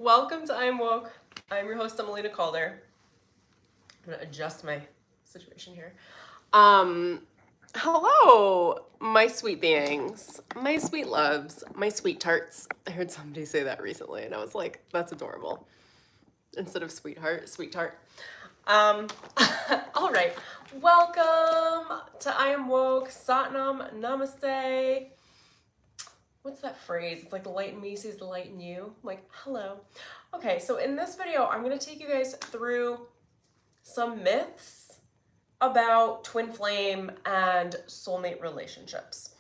Welcome to I'm Woke. I'm your host, Emelina Calder. I'm gonna adjust my situation here. Hello, my sweet beings, my sweet loves, my sweet tarts. I heard somebody say that recently, and I was like, that's adorable. Instead of sweetheart, sweet tart. All right. Welcome to I Am Woke. Satnam, Namaste. What's that phrase? It's like the light in me sees the light in you. Like, hello. Okay, so in this video, I'm going to take you guys through some myths about twin flame and soulmate relationships.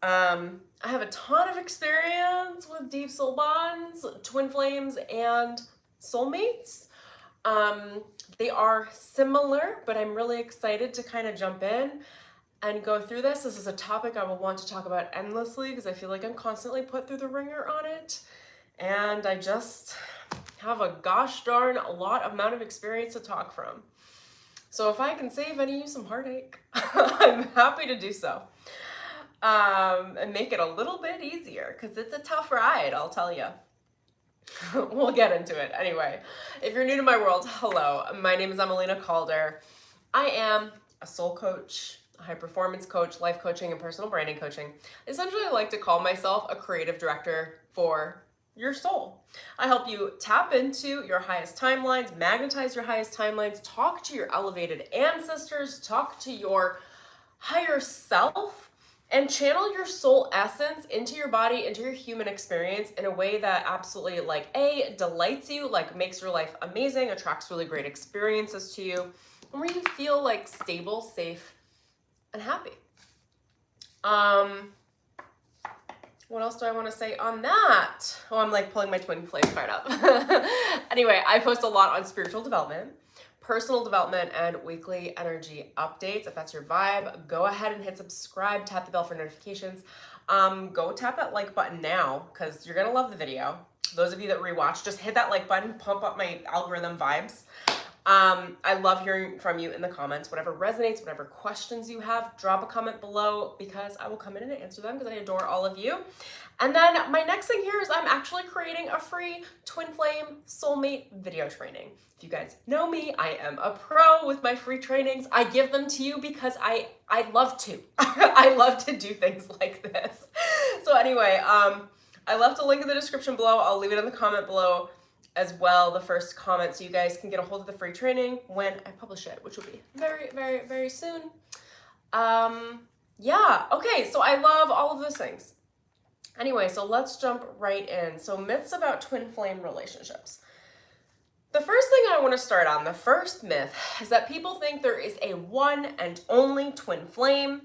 I have a ton of experience with deep soul bonds, twin flames, and soulmates. They are similar, but I'm really excited to kind of jump in and go through this. This is a topic I will want to talk about endlessly because I feel like I'm constantly put through the ringer on it. And I just have a gosh darn amount of experience to talk from. So if I can save any of you some heartache, I'm happy to do so. And make it a little bit easier because it's a tough ride, I'll tell you. We'll get into it. Anyway, if you're new to my world, hello. My name is Emelina Calder. I am a soul coach, a high performance coach, life coaching, and personal branding coaching. Essentially, I like to call myself a creative director for your soul. I help you tap into your highest timelines, magnetize your highest timelines, talk to your elevated ancestors, talk to your higher self, and channel your soul essence into your body, into your human experience in a way that absolutely delights you, makes your life amazing, attracts really great experiences to you, and where you feel like stable, safe, and happy. What else do I want to say on that? Oh, I'm like pulling my twin flame card up. Anyway, I post a lot on spiritual development, personal development, and weekly energy updates. If that's your vibe, go ahead and hit subscribe, tap the bell for notifications. Go tap that like button now because you're gonna love the video. Those of you that rewatch, just hit that like button, pump up my algorithm vibes. I love hearing from you in the comments. Whatever resonates, whatever questions you have, drop a comment below because I will come in and answer them because I adore all of you. And then my next thing here is I'm actually creating a free twin flame soulmate video training. If you guys know me, I am a pro with my free trainings. I give them to you because I love to. I love to do things like this. So anyway, I left a link in the description below. I'll leave it in the comment below as well, the first comment, so you guys can get a hold of the free training when I publish it, which will be very, very, very soon. Yeah, okay, so I love all of those things. Anyway, so let's jump right in. So myths about twin flame relationships. The first thing I want to start on, the first myth, is that people think there is a one and only twin flame.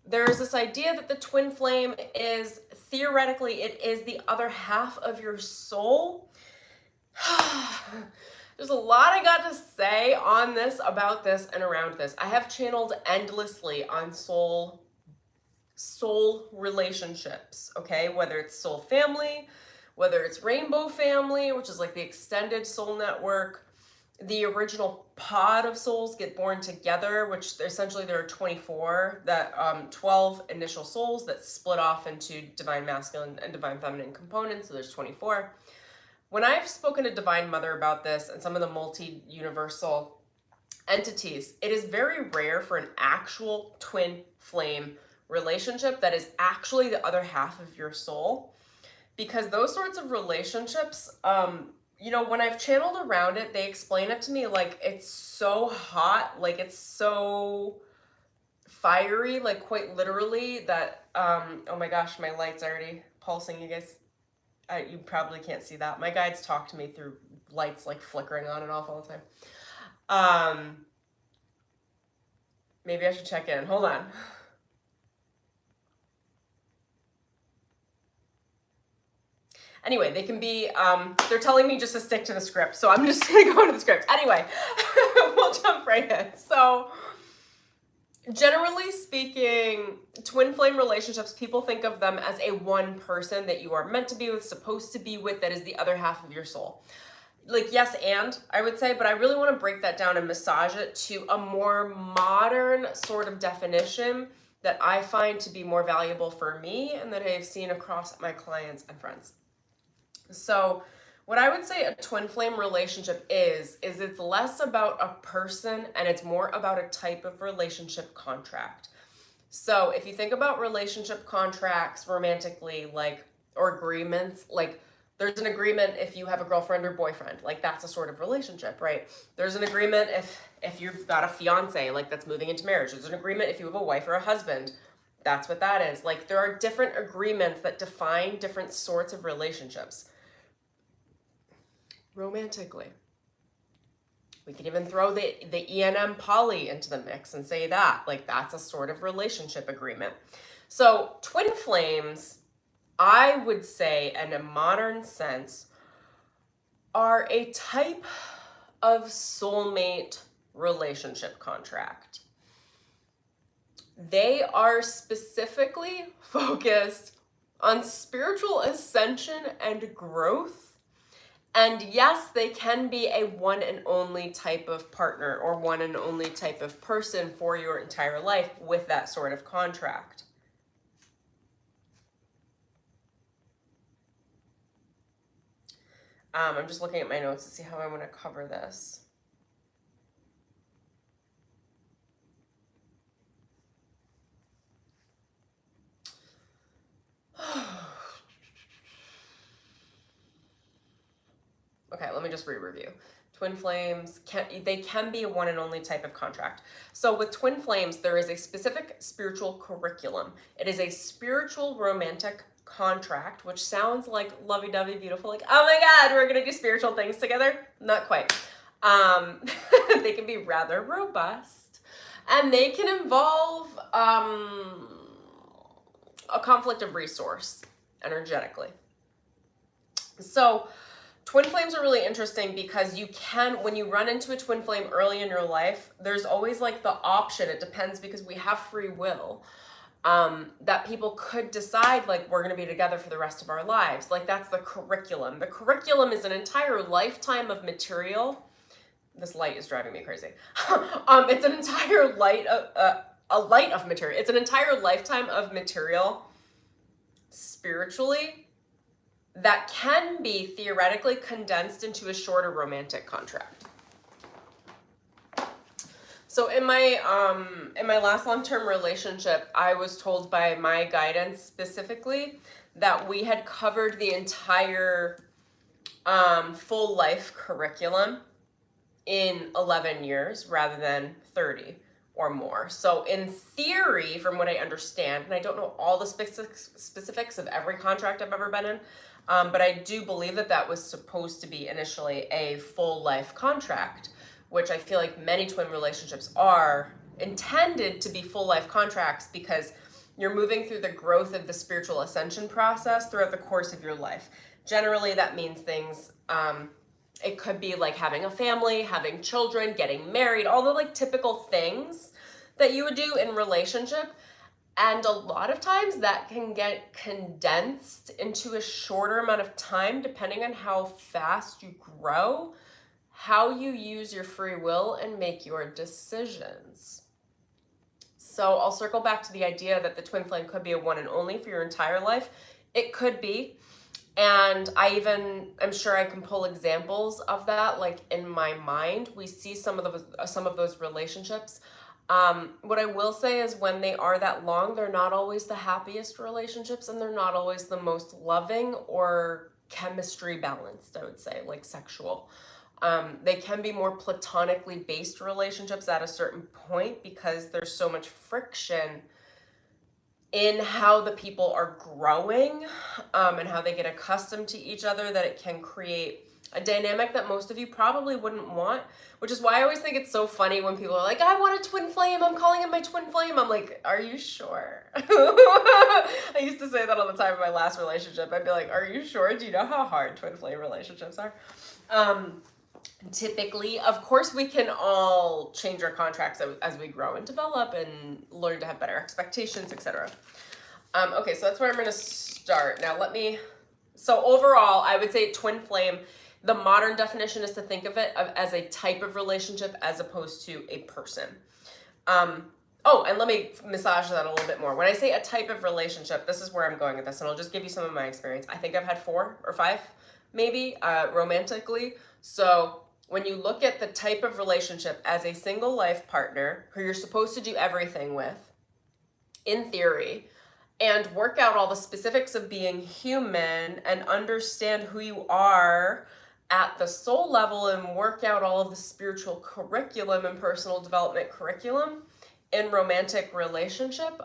There's this idea that the twin flame is, theoretically, it is the other half of your soul. There's a lot I got to say on this, about this, and around this. I have channeled endlessly on soul relationships, okay? Whether it's soul family, whether it's rainbow family, which is like the extended soul network, the original pod of souls get born together, which essentially there are 24, 12 initial souls that split off into divine masculine and divine feminine components, so there's 24. When I've spoken to Divine Mother about this and some of the multi-universal entities, it is very rare for an actual twin flame relationship that is actually the other half of your soul. Because those sorts of relationships, when I've channeled around it, they explain it to me like it's so hot, like it's so fiery, like quite literally that, oh my gosh, my light's already pulsing, you guys. You probably can't see that. My guides talk to me through lights like flickering on and off all the time. Maybe I should check in. Hold on. Anyway, they can be, they're telling me just to stick to the script, so I'm just gonna go into the script. Anyway, we'll jump right in. So, generally speaking, twin flame relationships, people think of them as a one person that you are meant to be with, supposed to be with, that is the other half of your soul. Like, yes, and I would say, but I really want to break that down and massage it to a more modern sort of definition that I find to be more valuable for me and that I've seen across my clients and friends. So What I would say a twin flame relationship is it's less about a person and it's more about a type of relationship contract. So if you think about relationship contracts romantically, like, or agreements, like there's an agreement if you have a girlfriend or boyfriend, like that's a sort of relationship, right? There's an agreement if you've got a fiance, like that's moving into marriage. There's an agreement if you have a wife or a husband. That's what that is. Like there are different agreements that define different sorts of relationships. Romantically. We could even throw the ENM poly into the mix and say that, like that's a sort of relationship agreement. So twin flames, I would say in a modern sense, are a type of soulmate relationship contract. They are specifically focused on spiritual ascension and growth. And yes, they can be a one and only type of partner or one and only type of person for your entire life with that sort of contract. I'm just looking at my notes to see how I want to cover this. Okay, let me just re-review. Twin flames, they can be a one and only type of contract. So with twin flames, there is a specific spiritual curriculum. It is a spiritual romantic contract, which sounds like lovey-dovey, beautiful, like, oh my God, we're gonna do spiritual things together. Not quite. They can be rather robust, and they can involve a conflict of resource energetically. So twin flames are really interesting because you can, when you run into a twin flame early in your life, there's always like the option, it depends because we have free will, that people could decide like we're going to be together for the rest of our lives. Like that's the curriculum. The curriculum is an entire lifetime of material. This light is driving me crazy. It's an entire light of material. It's an entire lifetime of material spiritually that can be theoretically condensed into a shorter romantic contract. So in my last long-term relationship, I was told by my guidance specifically that we had covered the entire full life curriculum in 11 years rather than 30 or more. So in theory, from what I understand, and I don't know all the specifics of every contract I've ever been in, but I do believe that that was supposed to be initially a full life contract, which I feel like many twin relationships are intended to be full life contracts because you're moving through the growth of the spiritual ascension process throughout the course of your life. Generally, that means things, it could be like having a family, having children, getting married, all the like typical things that you would do in relationship. And a lot of times that can get condensed into a shorter amount of time, depending on how fast you grow, how you use your free will and make your decisions. So I'll circle back to the idea that the twin flame could be a one and only for your entire life. It could be. And I'm sure I can pull examples of that, like in my mind. We see some of those relationships. What I will say is when they are that long, they're not always the happiest relationships and they're not always the most loving or chemistry balanced, I would say, like sexual. They can be more platonically based relationships at a certain point because there's so much friction in how the people are growing and how they get accustomed to each other that it can create a dynamic that most of you probably wouldn't want, which is why I always think it's so funny when people are like, I want a twin flame, I'm calling it my twin flame. I'm like, are you sure? I used to say that all the time in my last relationship. I'd be like, are you sure? Do you know how hard twin flame relationships are? Typically, of course, we can all change our contracts as we grow and develop and learn to have better expectations, etc. Okay, so that's where I'm going to start. Now, so overall, I would say twin flame, the modern definition is to think of it as a type of relationship as opposed to a person. Oh, and let me massage that a little bit more. When I say a type of relationship, this is where I'm going with this, and I'll just give you some of my experience. I think I've had 4 or 5 maybe romantically. So when you look at the type of relationship as a single life partner who you're supposed to do everything with, in theory, and work out all the specifics of being human and understand who you are at the soul level and work out all of the spiritual curriculum and personal development curriculum in romantic relationship,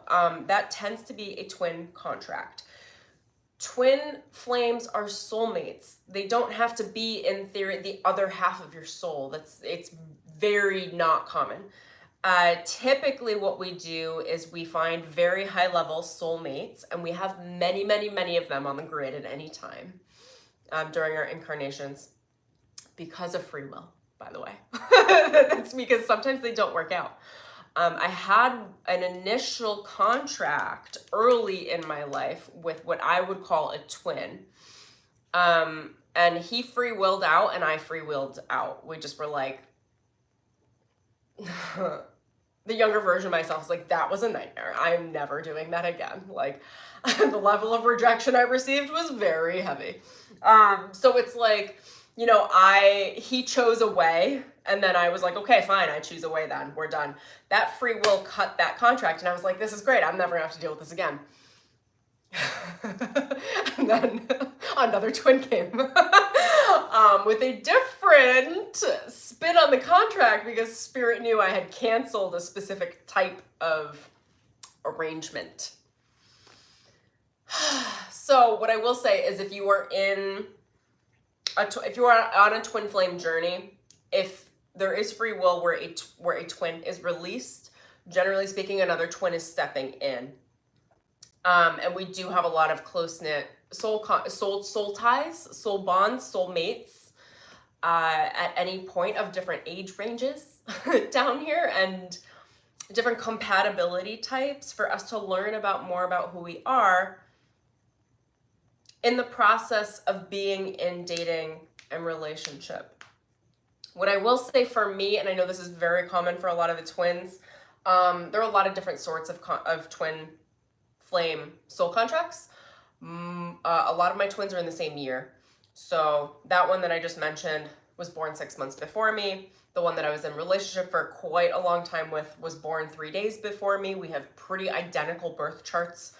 that tends to be a twin contract. Twin flames are soulmates. They don't have to be, in theory, the other half of your soul. It's very not common. Typically what we do is we find very high level soulmates, and we have many, many, many of them on the grid at any time during our incarnations because of free will, by the way. That's because sometimes they don't work out. I had an initial contract early in my life with what I would call a twin. And he free willed out and I free willed out. We just were like, the younger version of myself was like, that was a nightmare. I am never doing that again. Like, the level of rejection I received was very heavy. So it's like, you know, he chose a way, and then I was like, okay, fine, I choose a way then, we're done. That free will cut that contract, and I was like, this is great, I'm never gonna have to deal with this again. And then another twin came with a different spin on the contract because Spirit knew I had canceled a specific type of arrangement. So what I will say is, if you are if you are on a twin flame journey, if there is free will where a twin is released, generally speaking, another twin is stepping in. And we do have a lot of close-knit soul ties, soul bonds, soul mates at any point of different age ranges down here, and different compatibility types for us to learn more about who we are in the process of being in dating and relationship. What I will say for me, and I know this is very common for a lot of the twins, there are a lot of different sorts of twin flame soul contracts. A lot of my twins are in the same year. So that one that I just mentioned was born 6 months before me. The one that I was in relationship for quite a long time with was born 3 days before me. We have pretty identical birth charts.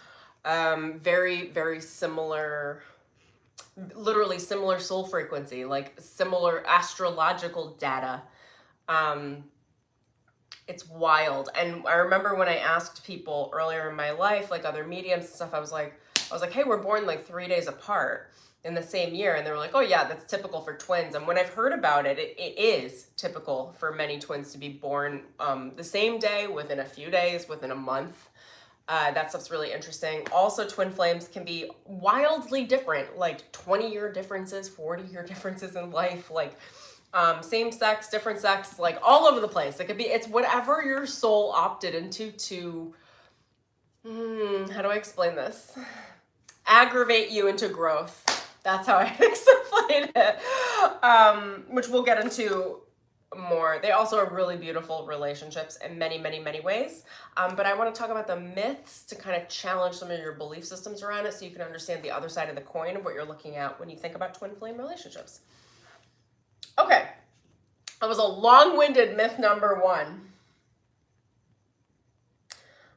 Very, very similar, literally similar soul frequency, like similar astrological data. It's wild. And I remember when I asked people earlier in my life, like other mediums and stuff, I was like, hey, we're born like 3 days apart in the same year. And they were like, oh yeah, that's typical for twins. And when I've heard about it, it is typical for many twins to be born the same day, within a few days, within a month. That stuff's really interesting. Also, twin flames can be wildly different, like 20-year differences, 40-year differences in life, like same sex, different sex, like all over the place. It's whatever your soul opted into to, how do I explain this? Aggravate you into growth. That's how I explain it, which we'll get into more. They also are really beautiful relationships in many, many, many ways. But I want to talk about the myths to kind of challenge some of your belief systems around it so you can understand the other side of the coin of what you're looking at when you think about twin flame relationships. Okay, that was a long-winded myth number 1.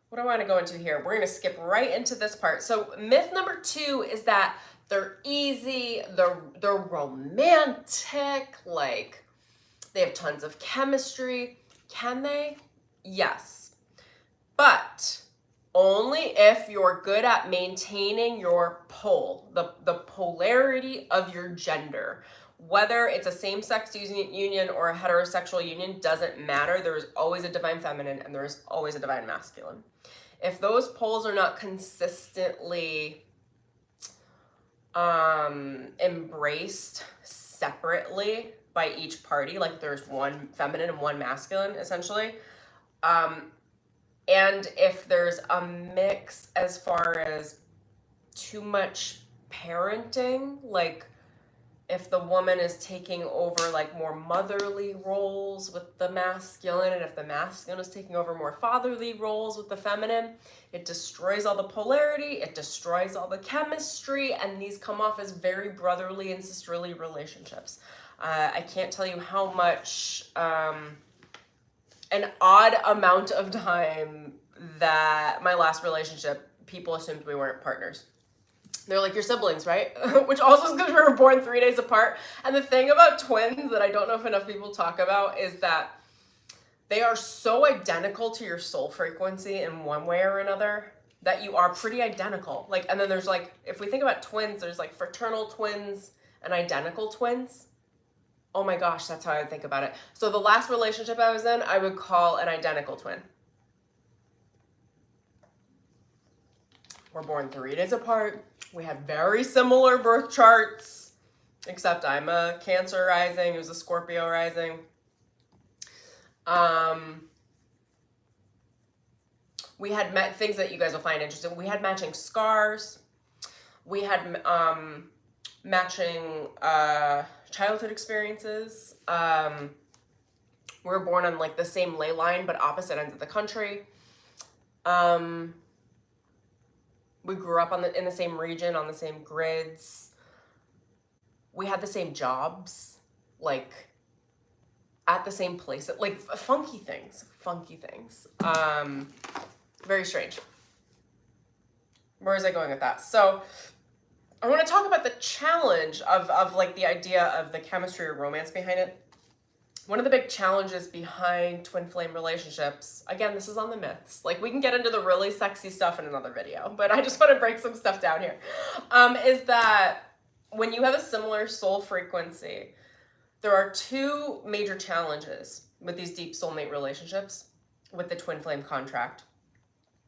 What do I want to go into here? We're going to skip right into this part. So myth number 2 is that they're easy, they're romantic, like they have tons of chemistry. Can they? Yes. But only if you're good at maintaining your pole, the polarity of your gender. Whether it's a same-sex union or a heterosexual union doesn't matter. There's always a divine feminine and there's always a divine masculine. If those poles are not consistently embraced separately by each party, like there's one feminine and one masculine, essentially, and if there's a mix as far as too much parenting, like if the woman is taking over like more motherly roles with the masculine, and if the masculine is taking over more fatherly roles with the feminine, it destroys all the polarity, it destroys all the chemistry, and these come off as very brotherly and sisterly relationships. I can't tell you how much, an odd amount of time that my last relationship, people assumed we weren't partners. They're like, you're siblings, right? Which also is because we were born 3 days apart. And the thing about twins that I don't know if enough people talk about is that they are so identical to your soul frequency in one way or another that you are pretty identical. Like, and then there's like, if we think about twins, there's like fraternal twins and identical twins. Oh my gosh, that's how I would think about it. So the last relationship I was in, I would call an identical twin. We're born 3 days apart. We have very similar birth charts, except I'm a Cancer rising, he was a Scorpio rising. We had met things that you guys will find interesting. We had matching scars. We had matching childhood experiences. We were born on like the same ley line, but opposite ends of the country. We grew up in the same region, on the same grids. We had the same jobs, like at the same place, like funky things. Very strange. Where was I going with that? So I want to talk about the challenge of like the idea of the chemistry or romance behind it. One of the big challenges behind twin flame relationships, again, this is on the myths. Like, we can get into the really sexy stuff in another video, but I just want to break some stuff down here. Is that when you have a similar soul frequency, there are two major challenges with these deep soulmate relationships with the twin flame contract.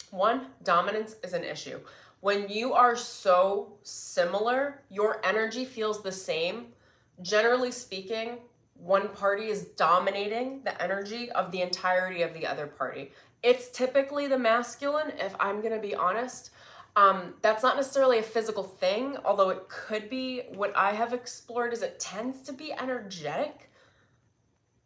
One, dominance is an issue. When you are so similar, your energy feels the same. Generally speaking, one party is dominating the energy of the entirety of the other party. It's typically the masculine, if I'm going to be honest. That's not necessarily a physical thing, although it could be. What I have explored is it tends to be energetic,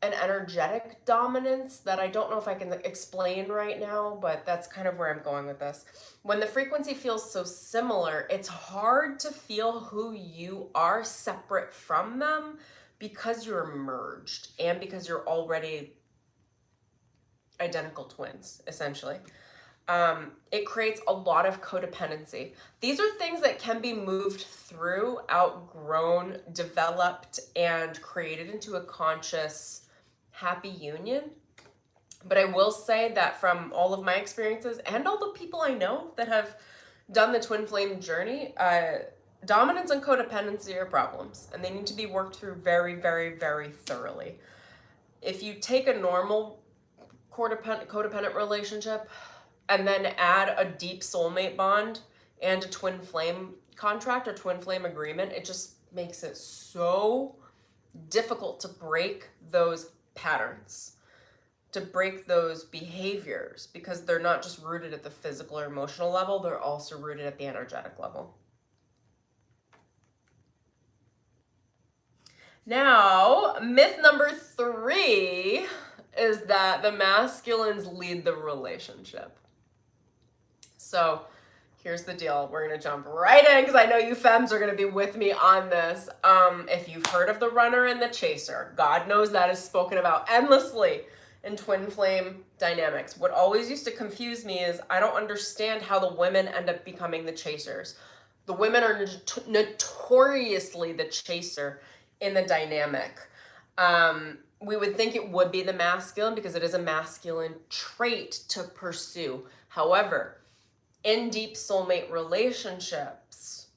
an energetic dominance that I don't know if I can explain right now, but that's kind of where I'm going with this. When the frequency feels so similar, it's hard to feel who you are separate from them, because you're merged and because you're already identical twins, essentially. It creates a lot of codependency. These are things that can be moved through, outgrown, developed, and created into a conscious, happy union. But I will say that from all of my experiences and all the people I know that have done the twin flame journey, dominance and codependency are problems, and they need to be worked through very, very, very thoroughly. If you take a normal codependent relationship and then add a deep soulmate bond and a twin flame contract or twin flame agreement, it just makes it so difficult to break those patterns, to break those behaviors, because they're not just rooted at the physical or emotional level, they're also rooted at the energetic level. Now, myth number 3 is that the masculines lead the relationship. So here's the deal. We're going to jump right in because I know you femmes are going to be with me on this. If you've heard of the runner and the chaser, God knows that is spoken about endlessly in twin flame dynamics. What always used to confuse me is I don't understand how the women end up becoming the chasers. The women are notoriously the chaser in the dynamic. We would think it would be the masculine because it is a masculine trait to pursue. However, in deep soulmate relationships,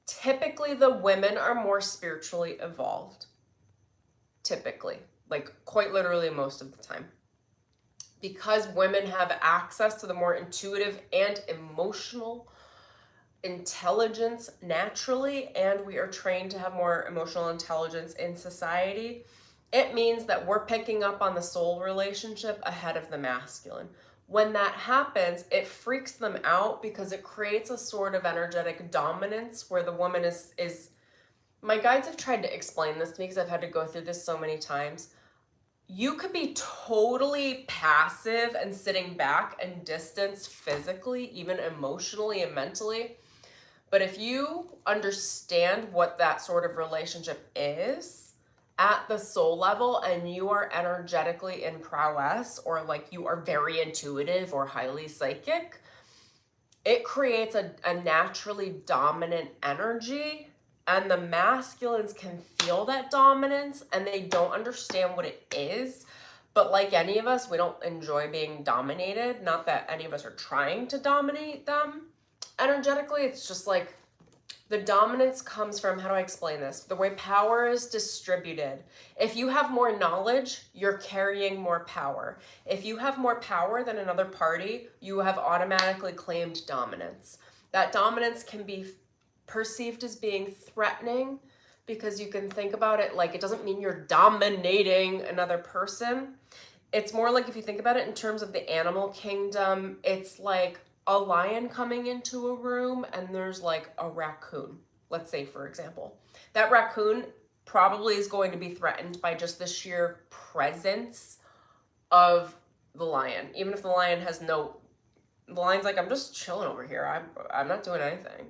typically the women are more spiritually evolved. Typically, like quite literally most of the time. Because women have access to the more intuitive and emotional intelligence naturally, and we are trained to have more emotional intelligence in society, it means that we're picking up on the soul relationship ahead of the masculine. When that happens, it freaks them out because it creates a sort of energetic dominance where the woman is my guides have tried to explain this to me because I've had to go through this so many times. You could be totally passive and sitting back and distanced physically, even emotionally and mentally. But if you understand what that sort of relationship is at the soul level, and you are energetically in prowess, or like you are very intuitive or highly psychic, it creates a naturally dominant energy, and the masculines can feel that dominance and they don't understand what it is. But like any of us, we don't enjoy being dominated. Not that any of us are trying to dominate them energetically. It's just like the dominance comes from, how do I explain this? The way power is distributed. If you have more knowledge, you're carrying more power. If you have more power than another party, you have automatically claimed dominance. That dominance can be perceived as being threatening because you can think about it like it doesn't mean you're dominating another person. It's more like, if you think about it in terms of the animal kingdom, it's like a lion coming into a room and there's like a raccoon, let's say, for example. That raccoon probably is going to be threatened by just the sheer presence of the lion. Even if the lion has no, the lion's like, I'm just chilling over here. I'm not doing anything.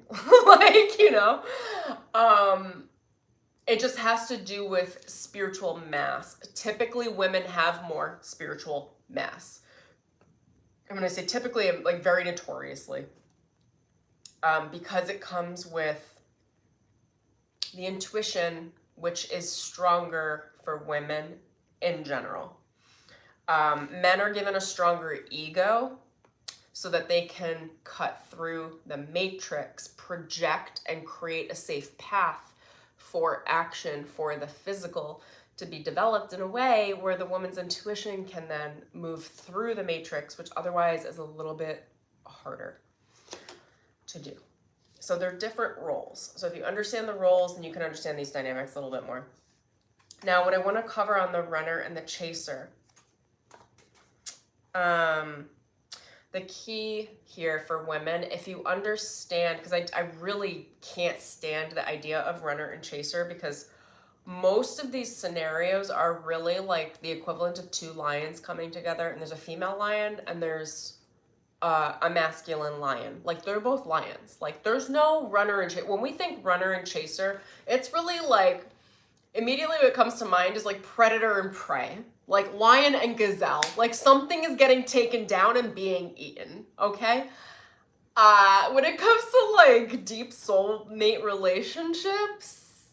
Like, you know, it just has to do with spiritual mass. Typically, women have more spiritual mass. I'm going to say typically, like very notoriously, because it comes with the intuition, which is stronger for women in general. Men are given a stronger ego so that they can cut through the matrix, project, and create a safe path for action for the physical to be developed in a way where the woman's intuition can then move through the matrix, which otherwise is a little bit harder to do. So they're different roles. So if you understand the roles, then you can understand these dynamics a little bit more. Now, what I want to cover on the runner and the chaser, the key here for women, if you understand, because I really can't stand the idea of runner and chaser, because most of these scenarios are really like the equivalent of two lions coming together, and there's a female lion and there's a masculine lion. Like, they're both lions. Like, there's no runner and chaser. When we think runner and chaser, it's really like, immediately what comes to mind is like predator and prey, like lion and gazelle. Like, something is getting taken down and being eaten, okay? When it comes to like deep soulmate relationships,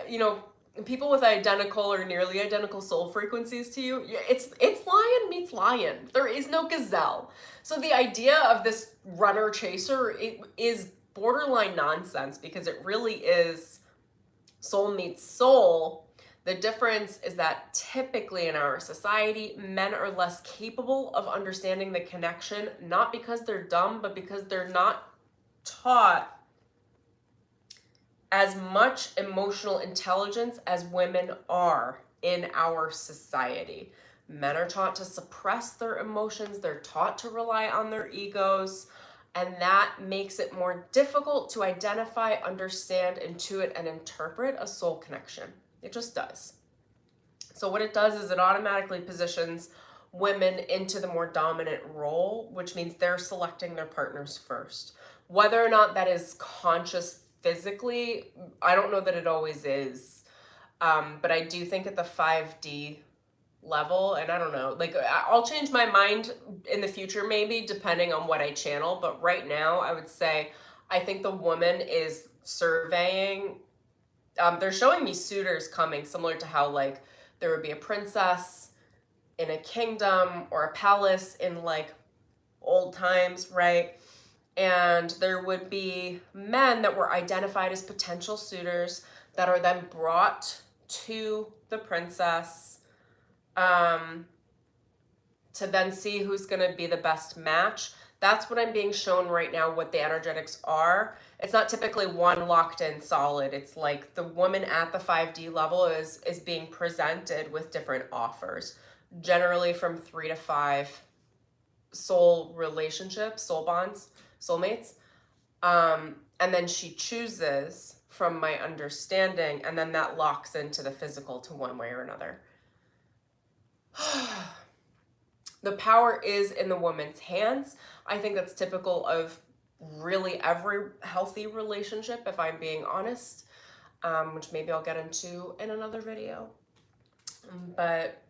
you know, people with identical or nearly identical soul frequencies to you, it's lion meets lion. There is no gazelle. So the idea of this runner chaser, it is borderline nonsense, because it really is soul meets soul. The difference is that typically in our society, men are less capable of understanding the connection, not because they're dumb, but because they're not taught as much emotional intelligence as women are in our society. Men are taught to suppress their emotions. They're taught to rely on their egos. And that makes it more difficult to identify, understand, intuit, and interpret a soul connection. It just does. So what it does is it automatically positions women into the more dominant role, which means they're selecting their partners first. Whether or not that is conscious physically, I don't know that it always is. But I do think at the 5D level, and I don't know, like, I'll change my mind in the future maybe, depending on what I channel, but right now I would say I think the woman is surveying, they're showing me suitors coming, similar to how like there would be a princess in a kingdom or a palace in like old times, right? And there would be men that were identified as potential suitors that are then brought to the princess, to then see who's going to be the best match. That's what I'm being shown right now, what the energetics are. It's not typically one locked in solid. It's like the woman at the 5D level is being presented with different offers, generally from 3 to 5 soul relationships, soul bonds, soulmates. And then she chooses from my understanding, and then that locks into the physical to one way or another. The power is in the woman's hands. I think that's typical of really every healthy relationship, if I'm being honest, which maybe I'll get into in another video. But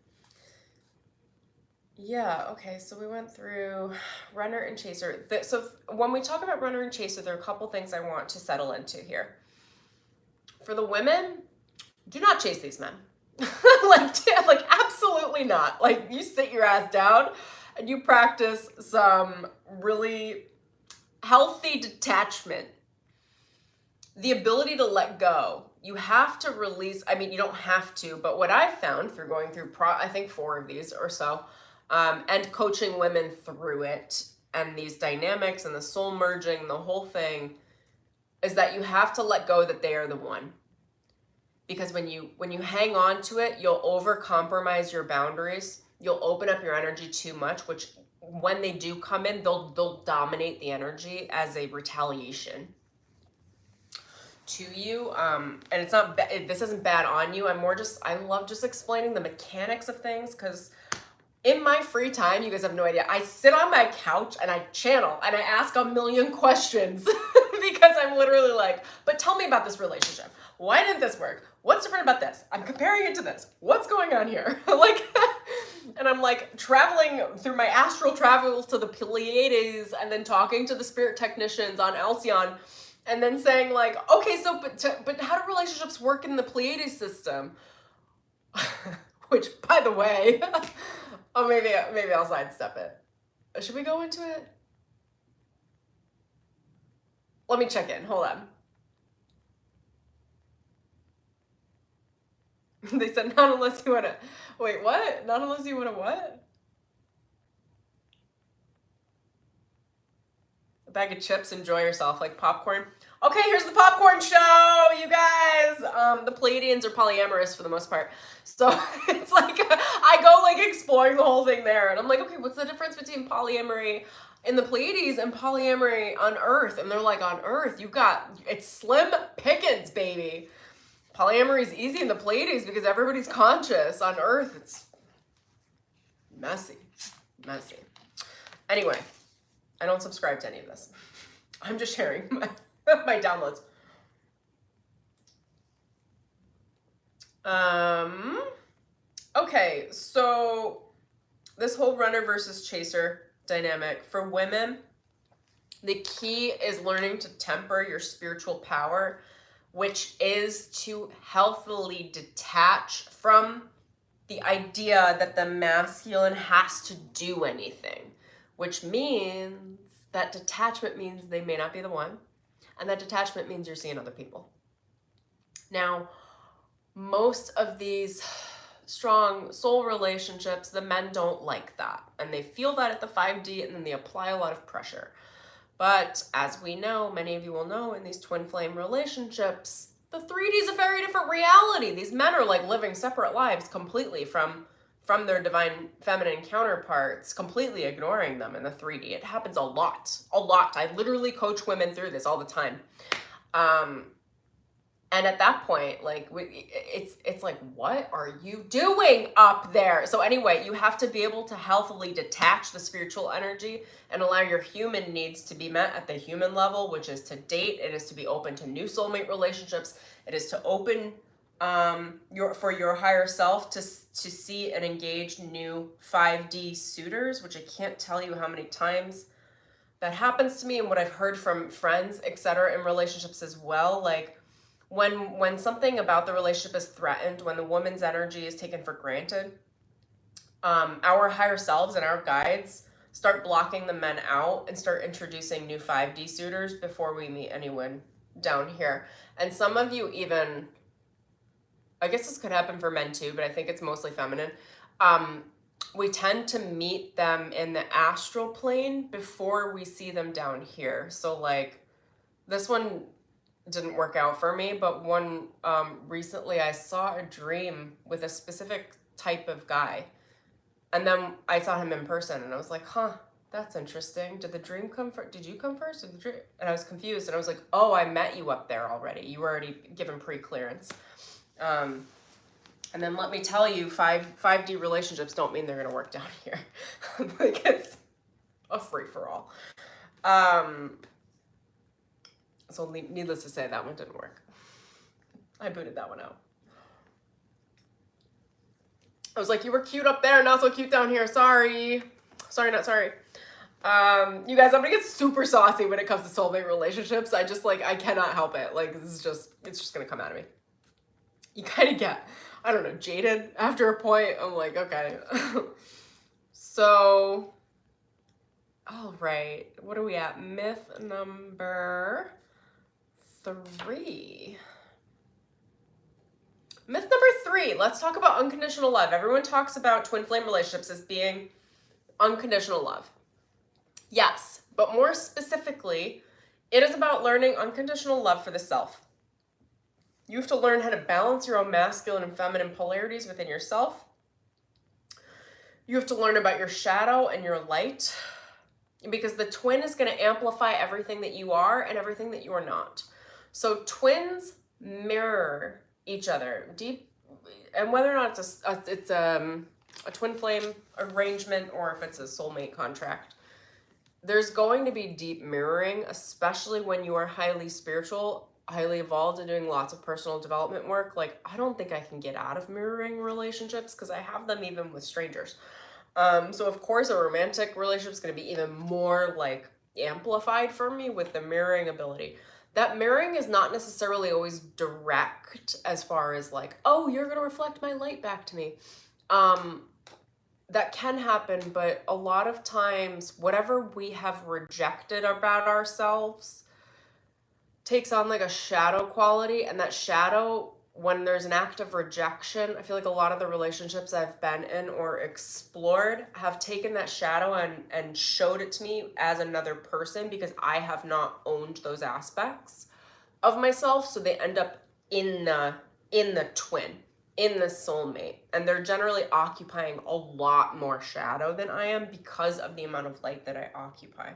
yeah, okay, so we went through runner and chaser. So when we talk about runner and chaser, there are a couple things I want to settle into here. For the women, do not chase these men. like absolutely not. Like, you sit your ass down and you practice some really healthy detachment. The ability to let go. You have to release, I mean, you don't have to, but what I've found through going through, I think 4 of these or so, and coaching women through it, and these dynamics and the soul merging, the whole thing, is that you have to let go that they are the one. Because when you hang on to it, you'll over-compromise your boundaries. You'll open up your energy too much, which when they do come in, they'll dominate the energy as a retaliation to you. And it's not, this isn't bad on you. I love just explaining the mechanics of things, because in my free time, you guys have no idea, I sit on my couch and I channel and I ask a million questions because I'm literally like, but tell me about this relationship. Why didn't this work? What's different about this? I'm comparing it to this. What's going on here? Like, and I'm like traveling through my astral travel to the Pleiades, and then talking to the spirit technicians on Alcyon, and then saying like, okay, so, but how do relationships work in the Pleiades system? Which, by the way, oh, maybe I'll sidestep it. Should we go into it? Let me check in. Hold on. They said, not unless you want to... Wait, what? Not unless you want to what? A bag of chips, enjoy yourself, like popcorn. Okay, here's the popcorn show, you guys. The Pleiadians are polyamorous for the most part. So it's like, I go like exploring the whole thing there. And I'm like, okay, what's the difference between polyamory in the Pleiades and polyamory on Earth? And they're like, on Earth, it's slim pickings, baby. Polyamory is easy in the Pleiades because everybody's conscious. On Earth, it's messy. Anyway, I don't subscribe to any of this. I'm just sharing my downloads. Okay, so this whole runner versus chaser dynamic for women, the key is learning to temper your spiritual power, which is to healthily detach from the idea that the masculine has to do anything, which means that detachment means they may not be the one, and that detachment means you're seeing other people. Now, most of these strong soul relationships, the men don't like that, and they feel that at the 5D, and then they apply a lot of pressure. But as we know, many of you will know, in these twin flame relationships, the 3D is a very different reality. These men are like living separate lives completely from their divine feminine counterparts, completely ignoring them in the 3D. It happens a lot. I literally coach women through this all the time. And at that point, like, it's like, what are you doing up there? So anyway, you have to be able to healthily detach the spiritual energy and allow your human needs to be met at the human level, which is to date. It is to be open to new soulmate relationships. It is to open for your higher self to see and engage new 5D suitors, which I can't tell you how many times that happens to me, and what I've heard from friends, etc., in relationships as well. Like, when something about the relationship is threatened, when the woman's energy is taken for granted, our higher selves and our guides start blocking the men out and start introducing new 5D suitors before we meet anyone down here. And some of you even, I guess this could happen for men too, but I think it's mostly feminine. We tend to meet them in the astral plane before we see them down here. So like, this one didn't work out for me, but one recently I saw a dream with a specific type of guy, and then I saw him in person, and I was like, huh, That's interesting. Did the dream come first? Did you come first? Did the dream? And I was confused, and I was like, oh, I met you up there already. You were already given pre-clearance. And then let me tell you, 5D relationships don't mean they're going to work down here. Like, it's a free-for-all. So needless to say, that one didn't work. I booted that one out. I was like, you were cute up there, not so cute down here. Sorry. Sorry, not sorry. You guys, I'm gonna get super saucy when it comes to soulmate relationships. I just, like, I cannot help it. Like, this is just, it's just gonna come out of me. You kind of get, I don't know, jaded after a point. I'm like, okay. So, all right. What are we at? Myth number 3. Myth number 3, let's talk about unconditional love. Everyone talks about twin flame relationships as being unconditional love. Yes, but more specifically, it is about learning unconditional love for the self. You have to learn how to balance your own masculine and feminine polarities within yourself. You have to learn about your shadow and your light, because the twin is going to amplify everything that you are and everything that you are not. So twins mirror each other deep, and whether or not it's a twin flame arrangement or if it's a soulmate contract, there's going to be deep mirroring, especially when you are highly spiritual, highly evolved, and doing lots of personal development work. Like, I don't think I can get out of mirroring relationships because I have them even with strangers. So of course a romantic relationship is going to be even more like amplified for me with the mirroring ability. That mirroring is not necessarily always direct as far as like, oh, you're going to reflect my light back to me. That can happen, but a lot of times whatever we have rejected about ourselves takes on like a shadow quality, and that shadow, when there's an act of rejection, I feel like a lot of the relationships I've been in or explored have taken that shadow and showed it to me as another person because I have not owned those aspects of myself. So they end up in the twin, in the soulmate, and they're generally occupying a lot more shadow than I am because of the amount of light that I occupy.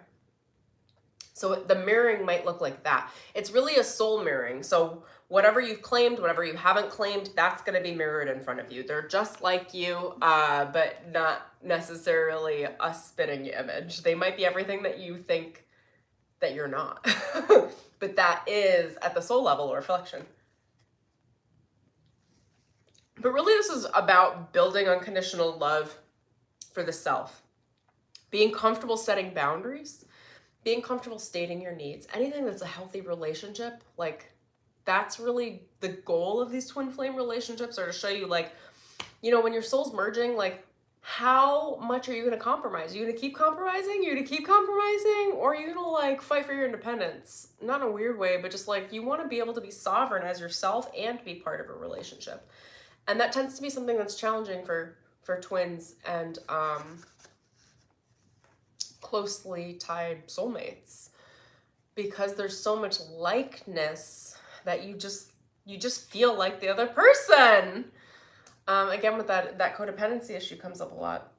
So the mirroring might look like that. It's really a soul mirroring. So whatever you've claimed, whatever you haven't claimed, that's going to be mirrored in front of you. They're just like you, but not necessarily a spitting image. They might be everything that you think that you're not. But that is at the soul level a reflection. But really this is about building unconditional love for the self. Being comfortable setting boundaries. Being comfortable stating your needs. Anything that's a healthy relationship, like, that's really the goal of these twin flame relationships, are to show you, like, you know, when your soul's merging, like, how much are you going to compromise? Are you going to keep compromising? You're going to keep compromising? Or are you going to, like, fight for your independence? Not in a weird way, but just, like, you want to be able to be sovereign as yourself and be part of a relationship. And that tends to be something that's challenging for twins and closely tied soulmates, because there's so much likeness that you just feel like the other person. Again, with that codependency issue comes up a lot.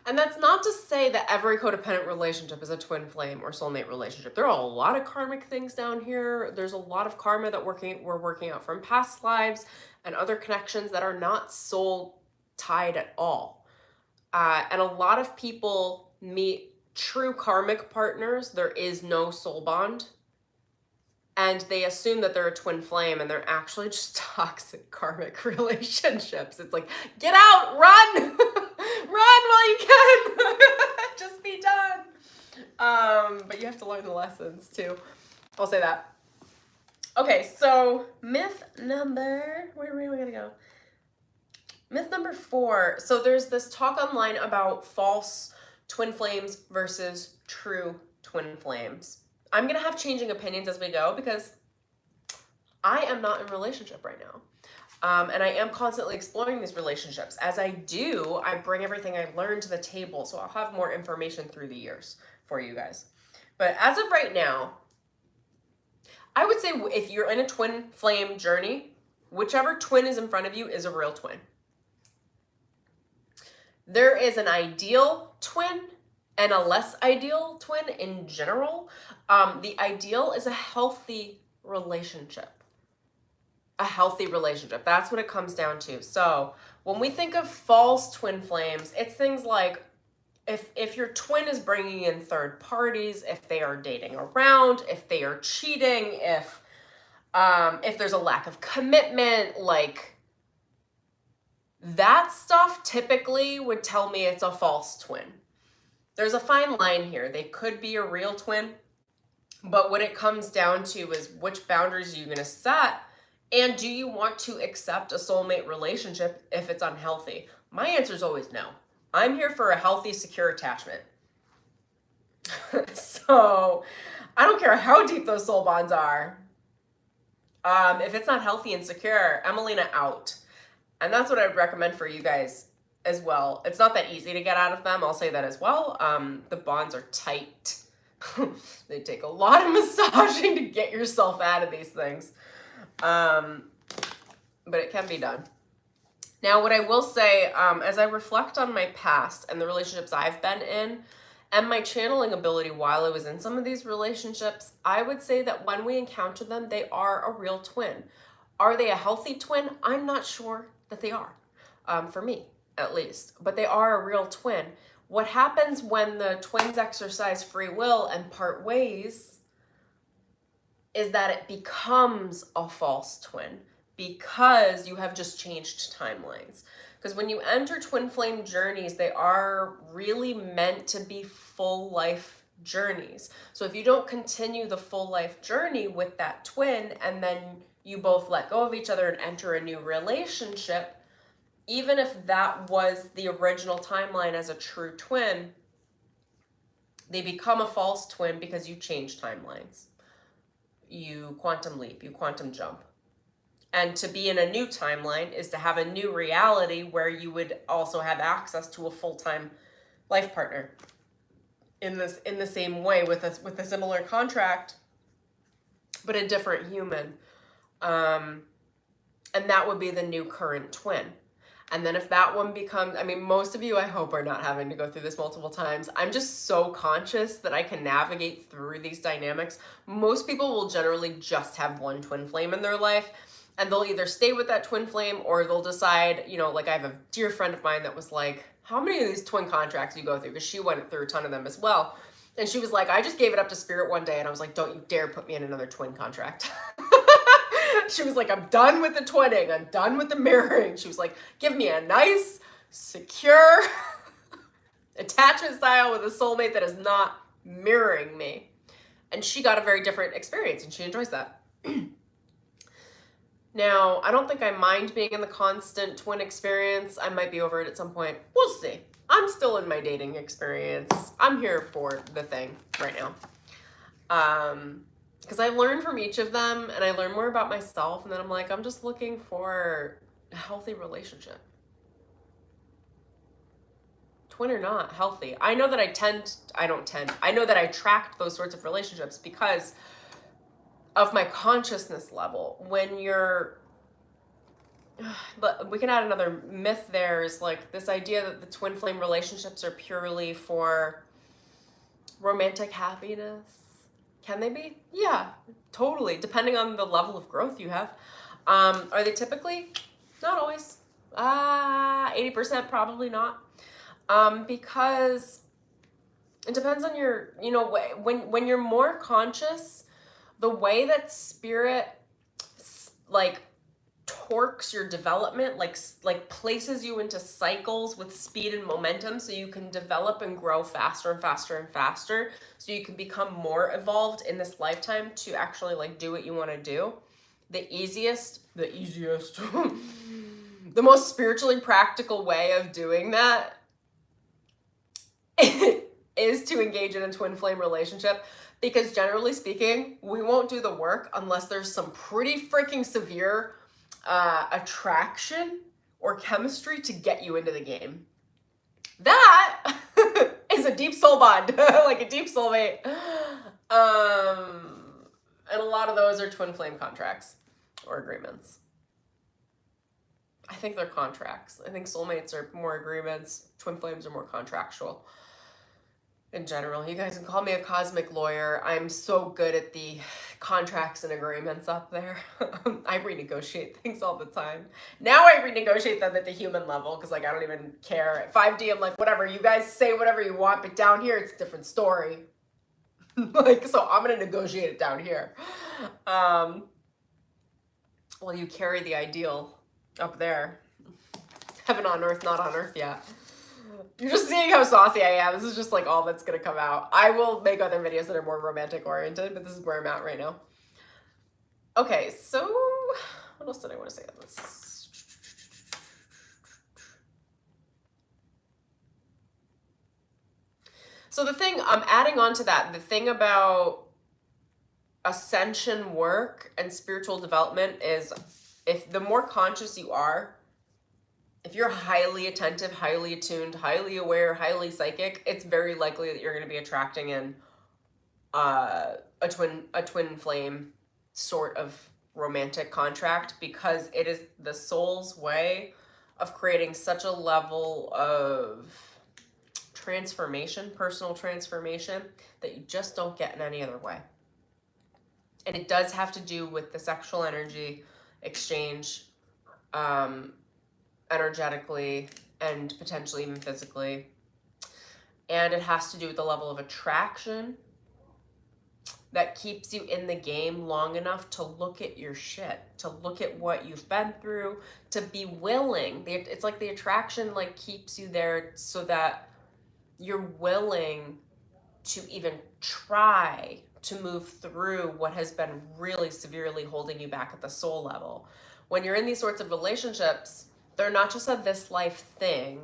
And that's not to say that every codependent relationship is a twin flame or soulmate relationship. There are a lot of karmic things down here. There's a lot of karma that we're working out from past lives and other connections that are not soul tied at all. And a lot of people meet true karmic partners. There is no soul bond. And they assume that they're a twin flame, and they're actually just toxic karmic relationships. It's like, get out, run, run while you can, just be done. But you have to learn the lessons too. I'll say that. Okay, so myth number, where are we gonna go? Myth number 4. So there's this talk online about false twin flames versus true twin flames. I'm going to have changing opinions as we go because I am not in a relationship right now. And I am constantly exploring these relationships. As I do, I bring everything I've learned to the table. So I'll have more information through the years for you guys. But as of right now, I would say if you're in a twin flame journey, whichever twin is in front of you is a real twin. There is an ideal twin and a less ideal twin in general. The ideal is a healthy relationship. A healthy relationship. That's what it comes down to. So when we think of false twin flames, it's things like if your twin is bringing in third parties, if they are dating around, if they are cheating, if there's a lack of commitment, like that stuff typically would tell me it's a false twin. There's a fine line here. They could be a real twin, but what it comes down to is which boundaries are you going to set, and do you want to accept a soulmate relationship if it's unhealthy? My answer is always no. I'm here for a healthy, secure attachment. So I don't care how deep those soul bonds are. If it's not healthy and secure, Emelina out. And that's what I would recommend for you guys as well. It's not that easy to get out of them. I'll say that as well. The bonds are tight. They take a lot of massaging to get yourself out of these things. But it can be done. Now, what I will say, as I reflect on my past and the relationships I've been in, and my channeling ability while I was in some of these relationships, I would say that when we encounter them, they are a real twin. Are they a healthy twin? I'm not sure that they are, for me at least, but they are a real twin. What happens when the twins exercise free will and part ways is that it becomes a false twin because you have just changed timelines. Because when you enter twin flame journeys, they are really meant to be full life journeys. So if you don't continue the full life journey with that twin and then you both let go of each other and enter a new relationship, even if that was the original timeline as a true twin, they become a false twin because you change timelines. You quantum leap, you quantum jump. And to be in a new timeline is to have a new reality where you would also have access to a full-time life partner in the same way with a similar contract, but a different human. And that would be the new current twin. And then if that one becomes, I mean, most of you, I hope, are not having to go through this multiple times. I'm just so conscious that I can navigate through these dynamics. Most people will generally just have one twin flame in their life, and they'll either stay with that twin flame or they'll decide, you know, like I have a dear friend of mine that was like, how many of these twin contracts do you go through? Because she went through a ton of them as well. And she was like, I just gave it up to spirit one day. And I was like, don't you dare put me in another twin contract. She was like, I'm done with the twinning. I'm done with the mirroring. She was like, give me a nice, secure attachment style with a soulmate that is not mirroring me. And she got a very different experience and she enjoys that. Now, I don't think I mind being in the constant twin experience. I might be over it at some point. We'll see. I'm still in my dating experience. I'm here for the thing right now. Because I learn from each of them and I learn more about myself, and then I'm like, I'm just looking for a healthy relationship. Twin or not, healthy. I know that I know that I attract those sorts of relationships because of my consciousness level. When you're, but we can add another myth there, is like this idea that the twin flame relationships are purely for romantic happiness. Can they be? Yeah, totally. Depending on the level of growth you have. Are they typically? Not always. 80% probably not. Because it depends on your, you know, when you're more conscious, the way that spirit like torques your development, like places you into cycles with speed and momentum so you can develop and grow faster and faster and faster, so you can become more evolved in this lifetime to actually like do what you want to do. The easiest, the most spiritually practical way of doing that is to engage in a twin flame relationship, because generally speaking, we won't do the work unless there's some pretty freaking severe attraction or chemistry to get you into the game. That is a deep soul bond, like a deep soulmate. And a lot of those are twin flame contracts or agreements. I think they're contracts. I think soulmates are more agreements. Twin flames are more contractual. in general. You guys can call me a cosmic lawyer. I'm so good at the contracts and agreements up there. I renegotiate things all the time. Now I renegotiate them at the human level because like I don't even care. At 5D, I'm like, whatever, you guys say whatever you want, but down here it's a different story. Like, so I'm gonna negotiate it down here. Well, you carry the ideal up there. Heaven on earth, not on earth yet. You're just seeing how saucy I am. This is just like all that's gonna come out. I will make other videos that are more romantic oriented, but this is where I'm at right now. Okay, so what else did I want to say on this? So the thing, I'm adding on to that, the thing about ascension work and spiritual development is if the more conscious you are, if you're highly attentive, highly attuned, highly aware, highly psychic, it's very likely that you're going to be attracting in a twin flame sort of romantic contract, because it is the soul's way of creating such a level of transformation, personal transformation, that you just don't get in any other way. And it does have to do with the sexual energy exchange, energetically and potentially even physically. And it has to do with the level of attraction that keeps you in the game long enough to look at your shit, to look at what you've been through, to be willing. It's like the attraction like keeps you there so that you're willing to even try to move through what has been really severely holding you back at the soul level. When you're in these sorts of relationships, they're not just a this life thing.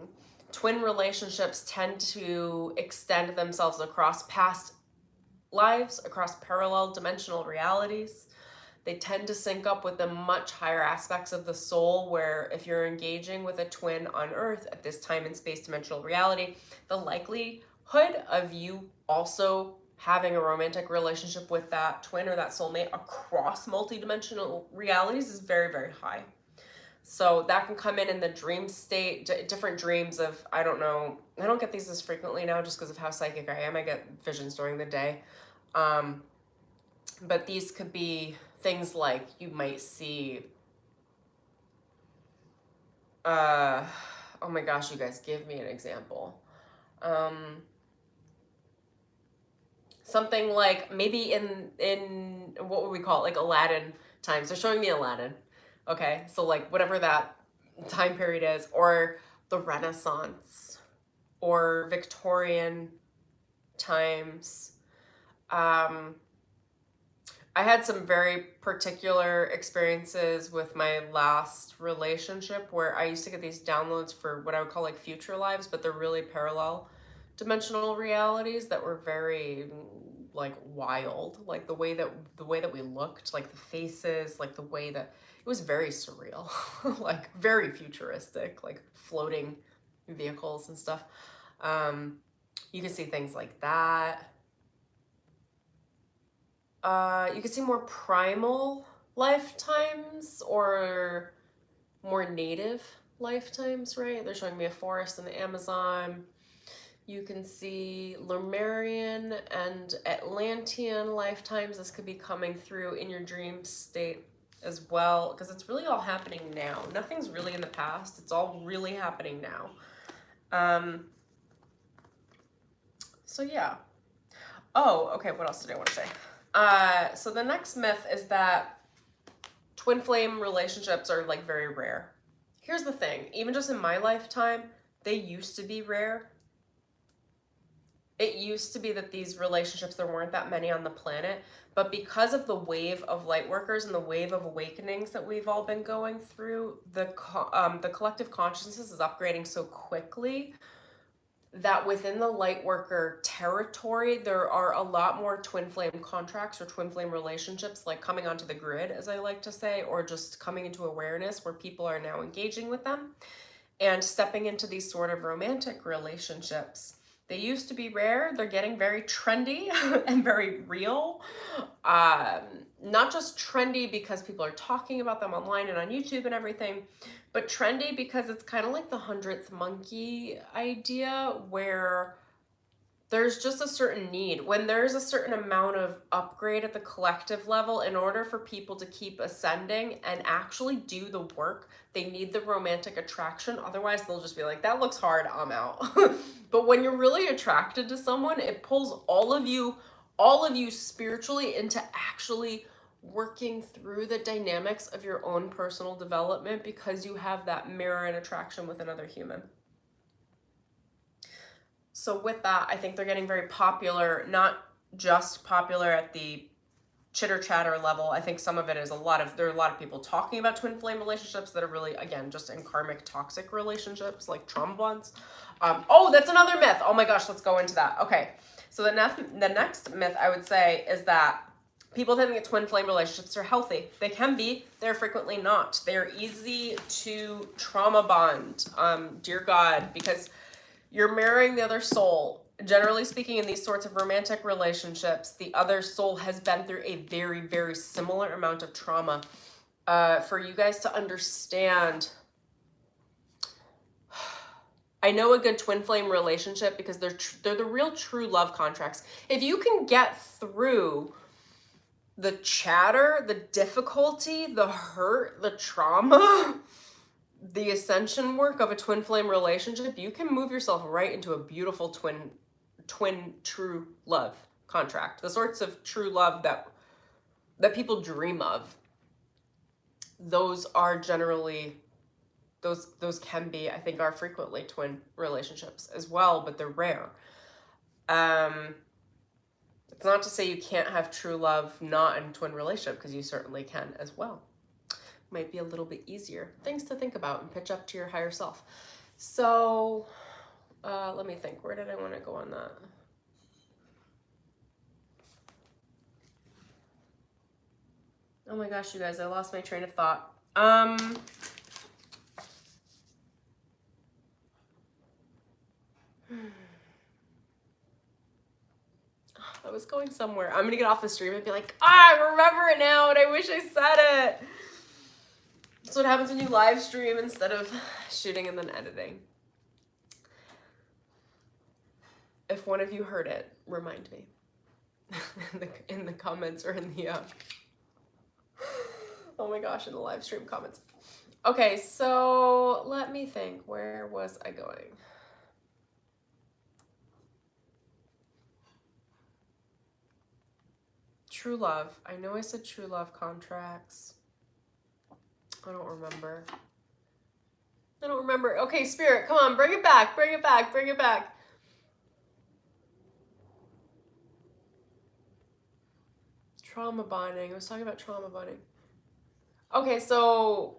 Twin relationships tend to extend themselves across past lives, across parallel dimensional realities. They tend to sync up with the much higher aspects of the soul, where if you're engaging with a twin on Earth at this time and space dimensional reality, the likelihood of you also having a romantic relationship with that twin or that soulmate across multidimensional realities is very, very high. So that can come in the dream state, different dreams of, I don't know, I don't get these as frequently now just because of how psychic I am. I get visions during the day. But these could be things like you might see, oh my gosh, you guys, give me an example. Something like maybe in what would we call it, like Aladdin times. They're showing me Aladdin. Okay, so like whatever that time period is, or the Renaissance, or Victorian times. I had some very particular experiences with my last relationship where I used to get these downloads for what I would call like future lives, but they're really parallel dimensional realities that were very like wild, like the way that we looked, like the faces, like the way that it was very surreal, like very futuristic, like floating vehicles and stuff. You can see things like that. You can see more primal lifetimes or more native lifetimes, right? They're showing me a forest in the Amazon. You can see Lemurian and Atlantean lifetimes. This could be coming through in your dream state as well, because it's really all happening now. Nothing's really in the past. It's all really happening now. So yeah. Oh, okay, what else did I want to say? So the next myth is that twin flame relationships are like very rare. Here's the thing, even just in my lifetime, they used to be rare. It used to be that these relationships, there weren't that many on the planet, but because of the wave of light workers and the wave of awakenings that we've all been going through, the collective consciousness is upgrading so quickly that within the light worker territory, there are a lot more twin flame contracts or twin flame relationships like coming onto the grid, as I like to say, or just coming into awareness where people are now engaging with them and stepping into these sort of romantic relationships. They used to be rare. They're getting very trendy and very real. Not just trendy because people are talking about them online and on YouTube and everything, but trendy because it's kind of like the 100th monkey idea, where there's just a certain need. When there's a certain amount of upgrade at the collective level, in order for people to keep ascending and actually do the work, they need the romantic attraction. Otherwise, they'll just be like, that looks hard, I'm out. But when you're really attracted to someone, it pulls all of you spiritually into actually working through the dynamics of your own personal development, because you have that mirror and attraction with another human. So with that, I think they're getting very popular, not just popular at the chitter chatter level. I think some of it is there are a lot of people talking about twin flame relationships that are really, again, just in karmic toxic relationships, like trauma bonds. Oh, that's another myth. Oh my gosh, let's go into that. Okay, so the next myth I would say is that people think that twin flame relationships are healthy. They can be, they're frequently not. They're easy to trauma bond, dear God, because you're mirroring the other soul. Generally speaking, in these sorts of romantic relationships, the other soul has been through a very, very similar amount of trauma. For you guys to understand, I know a good twin flame relationship because they're the real true love contracts. If you can get through the chatter, the difficulty, the hurt, the trauma, the ascension work of a twin flame relationship, you can move yourself right into a beautiful twin true love contract. The sorts of true love that people dream of. Those are generally, those can be, I think, are frequently twin relationships as well, but they're rare. It's not to say you can't have true love not in a twin relationship, because you certainly can as well. Might be a little bit easier. Things to think about and pitch up to your higher self. So let me think. Where did I want to go on that? Oh my gosh, you guys, I lost my train of thought. I was going somewhere. I'm gonna get off the stream and be like, I remember it now, and I wish I said it. That's what happens when you live stream instead of shooting and then editing. If one of you heard it, remind me in the comments or in the oh my gosh, in the live stream comments. Okay, so let me think. Where was I going? True love. I know I said true love contracts. I don't remember. Okay, Spirit, come on, bring it back, bring it back, bring it back. Trauma bonding. I was talking about trauma bonding. Okay, so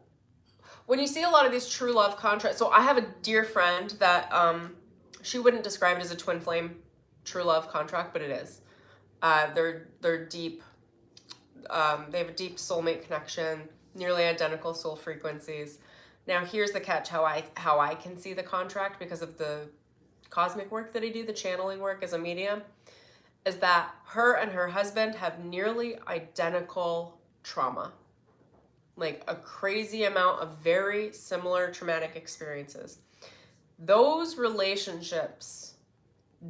when you see a lot of these true love contracts, so I have a dear friend that she wouldn't describe it as a twin flame true love contract, but it is. They're deep. They have a deep soulmate connection, nearly identical soul frequencies. Now here's the catch, how I can see the contract because of the cosmic work that I do, the channeling work as a medium, is that her and her husband have nearly identical trauma. Like a crazy amount of very similar traumatic experiences. Those relationships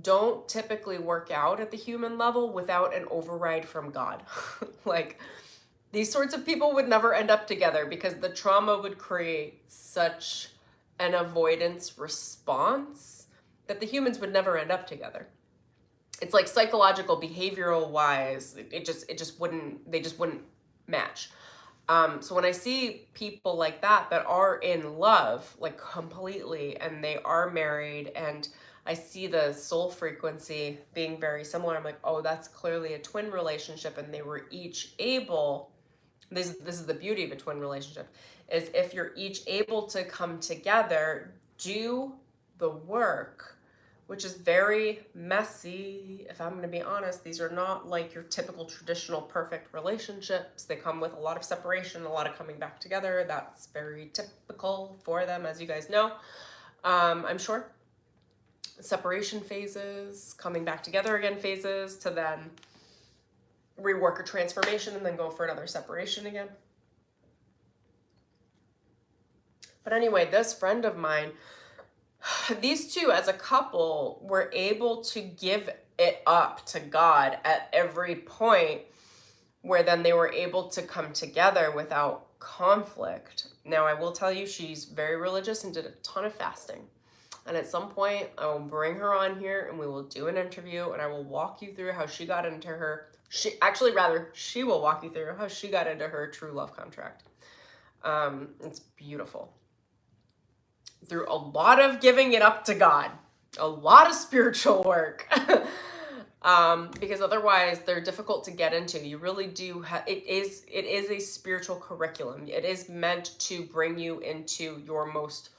don't typically work out at the human level without an override from God. Like, these sorts of people would never end up together because the trauma would create such an avoidance response that the humans would never end up together. It's like psychological, behavioral wise, they just wouldn't match. So when I see people like that are in love, like completely, and they are married, and I see the soul frequency being very similar, I'm like, oh, that's clearly a twin relationship, and they were each able, this is the beauty of a twin relationship, is if you're each able to come together, do the work, which is very messy. If I'm going to be honest, these are not like your typical traditional perfect relationships. They come with a lot of separation, a lot of coming back together. That's very typical for them, as you guys know. I'm sure. Separation phases, coming back together again phases, to then rework a transformation and then go for another separation again. But anyway, this friend of mine, these two as a couple were able to give it up to God at every point, where then they were able to come together without conflict. Now, I will tell you, she's very religious and did a ton of fasting. And at some point, I will bring her on here and we will do an interview and I will walk you through how she got into her, she will walk you through how she got into her true love contract. It's beautiful. Through a lot of giving it up to God, a lot of spiritual work. Because otherwise they're difficult to get into. You really do it is a spiritual curriculum. It is meant to bring you into your most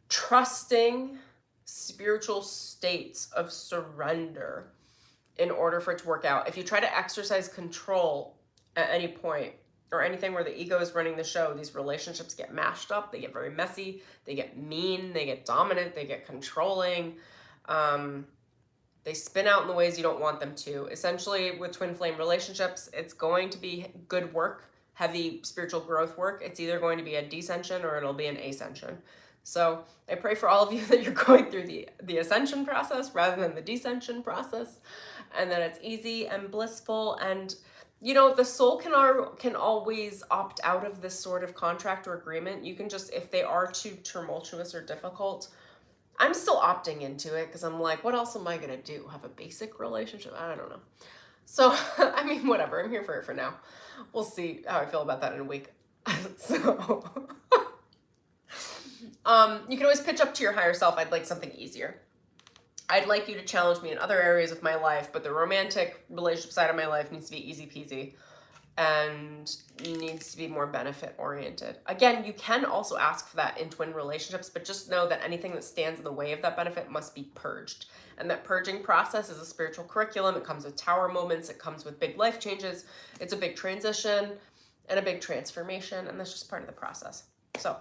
trusting spiritual states of surrender in order for it to work out. If you try to exercise control at any point, or anything where the ego is running the show, these relationships get mashed up, they get very messy, they get mean, they get dominant, they get controlling. They spin out in the ways you don't want them to. Essentially, with twin flame relationships, it's going to be good work, heavy spiritual growth work. It's either going to be a descension or it'll be an ascension. So I pray for all of you that you're going through the ascension process rather than the descension process, and that it's easy and blissful. And you know, the soul can always opt out of this sort of contract or agreement. You can just, if they are too tumultuous or difficult, I'm still opting into it because I'm like, what else am I going to do? Have a basic relationship? I don't know. So, I mean, whatever. I'm here for it for now. We'll see how I feel about that in a week. So, you can always pitch up to your higher self. I'd like something easier. I'd like you to challenge me in other areas of my life, but the romantic relationship side of my life needs to be easy peasy and needs to be more benefit oriented. Again, you can also ask for that in twin relationships, but just know that anything that stands in the way of that benefit must be purged. And that purging process is a spiritual curriculum. It comes with tower moments. It comes with big life changes. It's a big transition and a big transformation, and that's just part of the process. So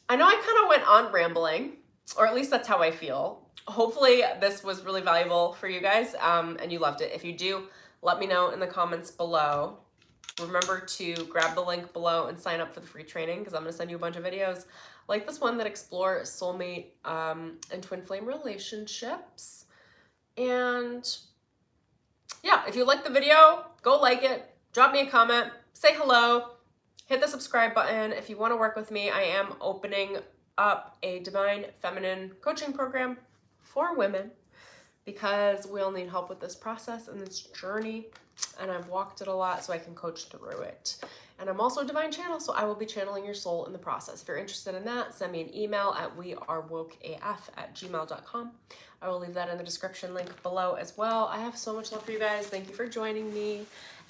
I know I kind of went on rambling, or at least that's how I feel. Hopefully this was really valuable for you guys, and you loved it. If you do, let me know in the comments below. Remember to grab the link below and sign up for the free training, because I'm going to send you a bunch of videos like this one that explore soulmate and twin flame relationships. And yeah, if you like the video, go like it, drop me a comment, say hello, hit the subscribe button. If you want to work with me, I am opening up a divine feminine coaching program for women, because we all need help with this process and this journey, and I've walked it a lot, so I can coach through it. And I'm also a divine channel, so I will be channeling your soul in the process. If you're interested in that, send me an email at wearewokeaf@gmail.com. I will leave that in the description link below as well. I have so much love for you guys. Thank you for joining me,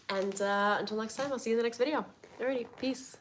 and until next time, I'll see you in the next video. Alrighty, peace.